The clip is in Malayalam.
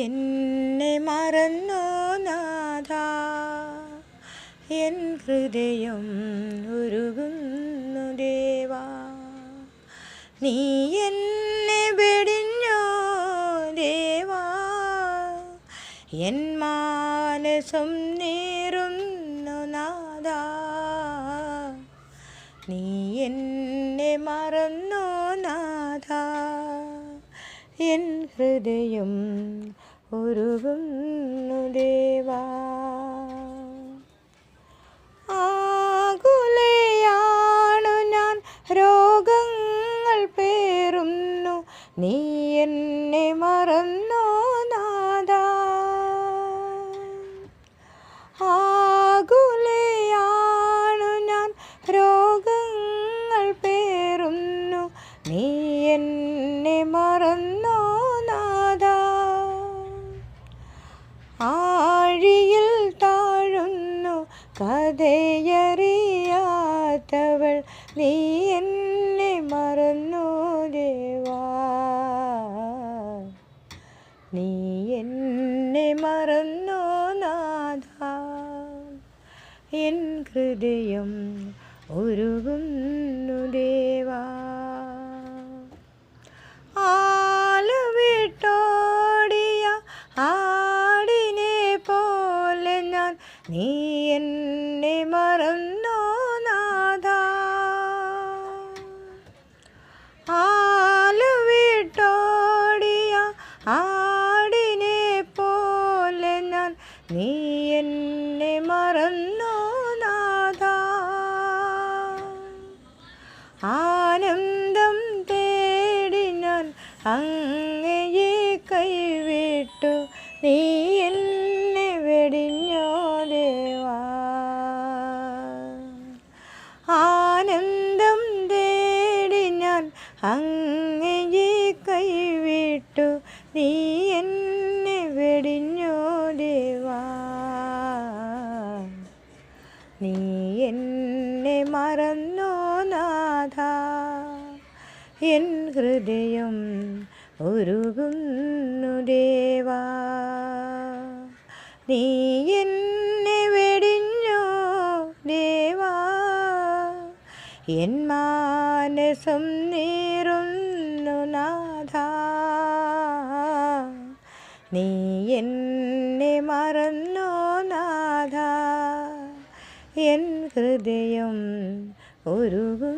എന്നെ മറന്നോ നാഥാ, എൻ ഹൃദയം ഉരുകുന്നു ദേവാ. നീ എന്നെ വെടിഞ്ഞോ ദേവാ, എൻ മാനസം നീറുന്നു നാഥാ. നീ എന്നെ മറന്നോ നാഥാ, എൻ ഹൃദയം ഉരുകുന്നു ദേവാ. ആകുലയാണു ഞാൻ, രോഗങ്ങൾ പേറുന്നു, നീ എന്നെ മറന്നോ നാഥാ. ആകുലയാണു ഞാൻ, രോഗങ്ങൾ പേറുന്നു, നീ എന്നെ മറന്നോ നാഥാ. ആഴിയിൽ താഴുന്നു കഥയറിയാത്തവൾ, നീ എന്നെ മറന്നോ ദേവാ. നീ എന്നെ മറന്നോ നാഥാ, എൻ ഹൃദയം ഉരുകുന്നു ദേവാ. ആലുവിട്ടോടിയ ആടിനെ പോലെ ഞാൻ, നീ എന്നെ മറന്നോ നാഥാ. ആലുവിട്ടോടിയ ആടിനെ പോലെ ഞാൻ, നീ എന്നെ മറന്നോ നാഥാ. ആനന്ദം തേടി ഞാൻ അങ്ങയെ കൈവിട്ടു, നീ എന്നെ വെടിഞ്ഞോ ദേവാ. ആനന്ദം തേടി ഞാൻ അങ്ങയെ കൈവിട്ടു, നീ എന്നെ വെടിഞ്ഞോ ദേവാ. നീ എന്നെ മറന്നോ നാഥാ, എൻ ഹൃദയം ഉരുകുന്നു ദേവാ. നീ എന്നെ വെടിഞ്ഞോ ദേവാ, എൻ മാനസം നീറുന്നു നാഥാ. നീ എന്നെ മറന്നോ നാഥാ, എൻ ഹൃദയം ഉരുകുന്നു